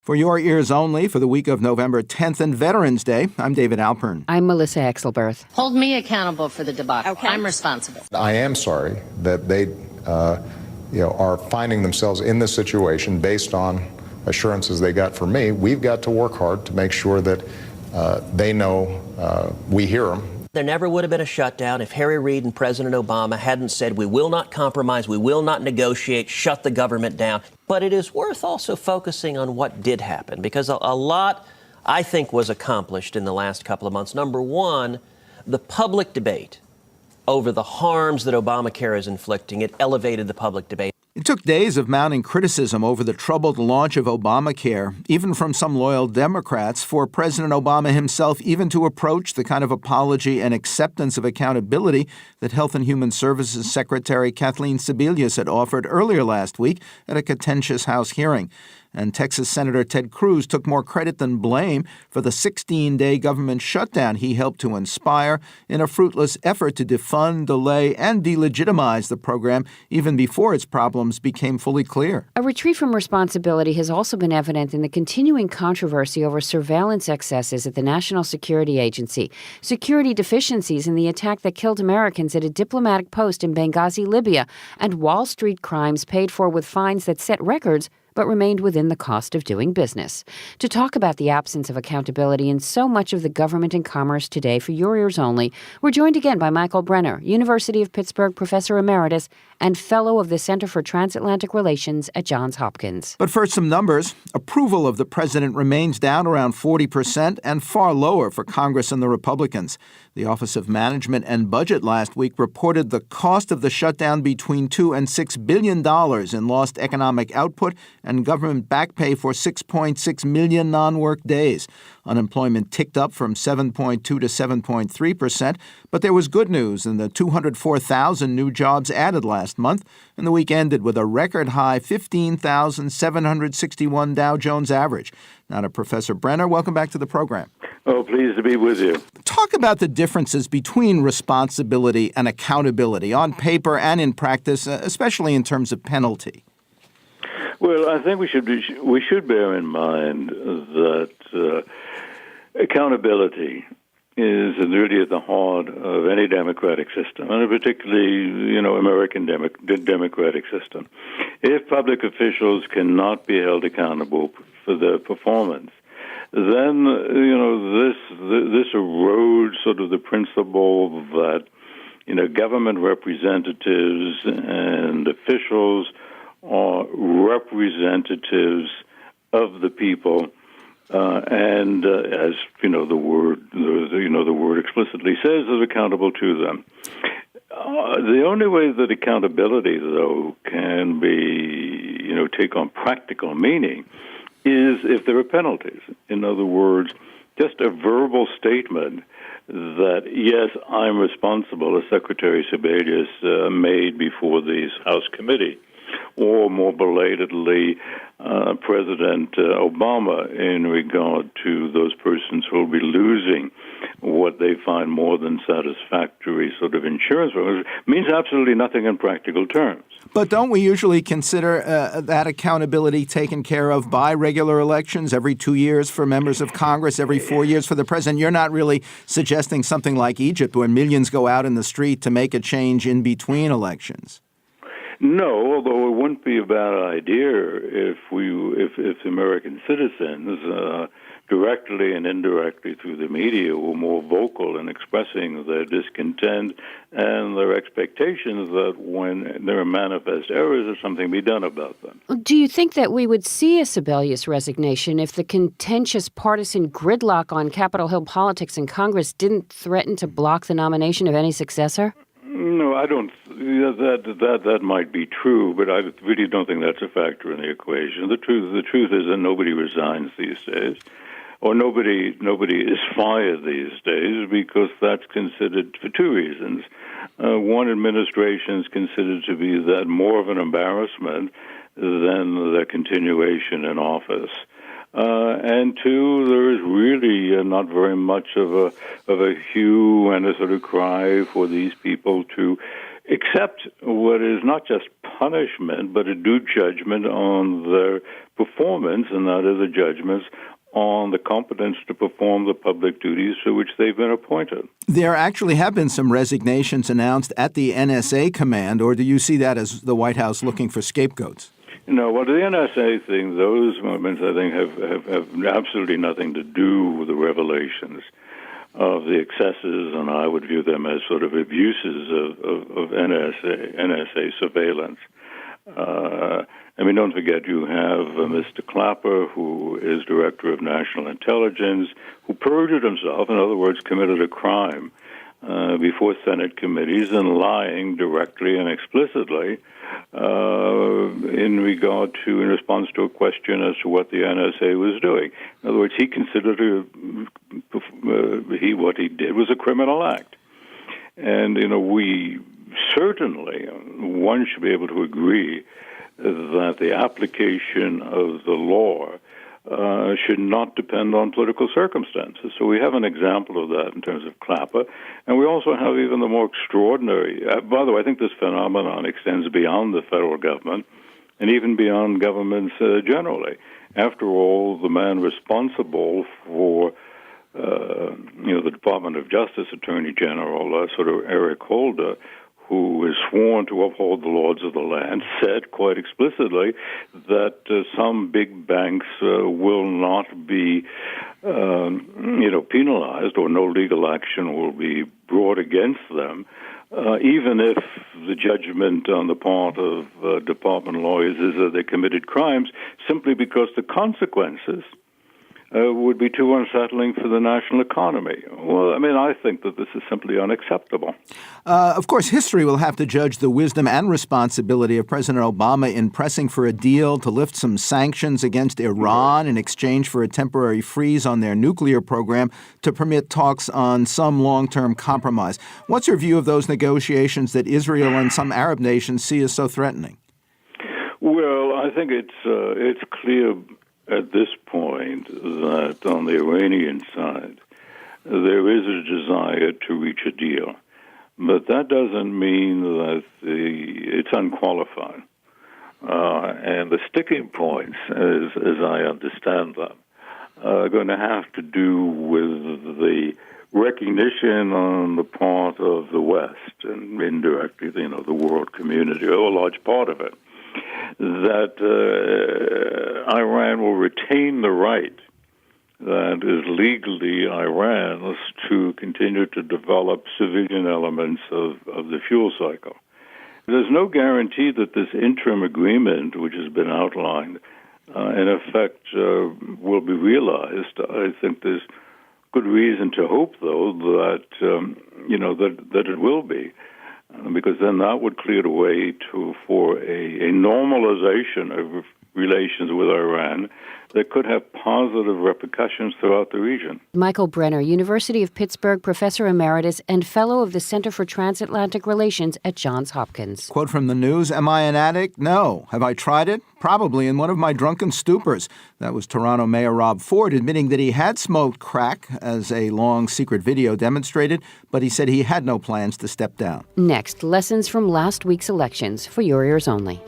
For your ears only for the week of November 10th and Veterans Day, I'm David Alpern. I'm Melissa Exelberth. Hold me accountable for the debacle. Okay. I'm responsible. I am sorry that they are finding themselves in this situation based on assurances they got from me. We've got to work hard to make sure that they know we hear them. There never would have been a shutdown if Harry Reid and President Obama hadn't said, we will not compromise, we will not negotiate, shut the government down. But it is worth also focusing on what did happen, because a lot, I think, was accomplished in the last couple of months. Number one, the public debate over the harms that Obamacare is inflicting. It elevated the public debate. It took days of mounting criticism over the troubled launch of Obamacare, even from some loyal Democrats, for President Obama himself even to approach the kind of apology and acceptance of accountability that Health and Human Services Secretary Kathleen Sebelius had offered earlier last week at a contentious House hearing. And Texas Senator Ted Cruz took more credit than blame for the 16-day government shutdown he helped to inspire in a fruitless effort to defund, delay, and delegitimize the program even before its problems became fully clear. A retreat from responsibility has also been evident in the continuing controversy over surveillance excesses at the National Security Agency, security deficiencies in the attack that killed Americans at a diplomatic post in Benghazi, Libya, and Wall Street crimes paid for with fines that set records but remained within the cost of doing business. To talk about the absence of accountability in so much of the government and commerce today for your ears only, we're joined again by Michael Brenner, University of Pittsburgh Professor Emeritus and Fellow of the Center for Transatlantic Relations at Johns Hopkins. But first, some numbers. Approval of the president remains down around 40% and far lower for Congress and the Republicans. The Office of Management and Budget last week reported the cost of the shutdown between $2 and $6 billion in lost economic output and government back pay for 6.6 million non-work days. Unemployment ticked up from 7.2 to 7.3%, but there was good news in the 204,000 new jobs added last month, and the week ended with a record-high 15,761 Dow Jones average. Now to Professor Brenner, welcome back to the program. Oh, pleased to be with you. Talk about the differences between responsibility and accountability on paper and in practice, especially in terms of penalty. Well, I think we should bear in mind that accountability is really at the heart of any democratic system, and particularly, American democratic system. If public officials cannot be held accountable for their performance, then this erodes sort of the principle that government representatives and officials are representatives of the people, and as the word explicitly says, is accountable to them. The only way that accountability, though, can be take on practical meaning is if there are penalties. In other words, just a verbal statement that, yes, I'm responsible, as Secretary Sebelius made before this House committee, or more belatedly, President Obama in regard to those persons who will be losing what they find more than satisfactory sort of insurance programs, means absolutely nothing in practical terms. But don't we usually consider that accountability taken care of by regular elections every 2 years for members of Congress, every 4 years for the president? You're not really suggesting something like Egypt where millions go out in the street to make a change in between elections. No, although it wouldn't be a bad idea if American citizens, directly and indirectly through the media, were more vocal in expressing their discontent and their expectations that when there are manifest errors, that something be done about them. Do you think that we would see a Sebelius resignation if the contentious partisan gridlock on Capitol Hill politics in Congress didn't threaten to block the nomination of any successor? No, I don't. That might be true, but I really don't think that's a factor in the equation. The truth is that nobody resigns these days, or nobody is fired these days, because that's considered for two reasons. One, administration is considered to be that more of an embarrassment than the continuation in office. And two, there is really not very much of a hue and a sort of cry for these people to accept what is not just punishment, but a due judgment on their performance, and that is a judgment on the competence to perform the public duties for which they've been appointed. There actually have been some resignations announced at the NSA command, or do you see that as the White House looking for scapegoats? No, well, the NSA thing, those moments, I think, have absolutely nothing to do with the revelations of the excesses, and I would view them as sort of abuses of NSA surveillance. Don't forget you have Mr. Clapper, who is Director of National Intelligence, who perjured himself, in other words, committed a crime before Senate committees and lying directly and explicitly in response to a question as to what the NSA was doing. In other words, he considered what he did was a criminal act. And, we certainly, one should be able to agree that the application of the law should not depend on political circumstances. So we have an example of that in terms of Clapper. And we also have even the more extraordinary, by the way, I think this phenomenon extends beyond the federal government and even beyond governments generally. After all, the man responsible for the Department of Justice Attorney General, Eric Holder, who is sworn to uphold the laws of the land, said quite explicitly that some big banks will not be, penalized, or no legal action will be brought against them, even if the judgment on the part of department lawyers is that they committed crimes, simply because the consequences would be too unsettling for the national economy. Well, I think that this is simply unacceptable. Of course, history will have to judge the wisdom and responsibility of President Obama in pressing for a deal to lift some sanctions against Iran in exchange for a temporary freeze on their nuclear program to permit talks on some long-term compromise. What's your view of those negotiations that Israel and some Arab nations see as so threatening? Well, I think it's clear at this point that on the Iranian side, there is a desire to reach a deal. But that doesn't mean that it's unqualified. And the sticking points, as I understand them, are going to have to do with the recognition on the part of the West, and indirectly, the world community, or a large part of it, that Iran will retain the right that is legally Iran's to continue to develop civilian elements of the fuel cycle. There's no guarantee that this interim agreement, which has been outlined, in effect will be realized. I think there's good reason to hope, though, that that it will be. Because then that would clear the way for a normalization of relations with Iran that could have positive repercussions throughout the region. Michael Brenner, University of Pittsburgh Professor Emeritus and Fellow of the Center for Transatlantic Relations at Johns Hopkins. Quote from the news, "Am I an addict? No. Have I tried it? Probably in one of my drunken stupors." That was Toronto Mayor Rob Ford admitting that he had smoked crack, as a long secret video demonstrated, but he said he had no plans to step down. Next, lessons from last week's elections for your ears only.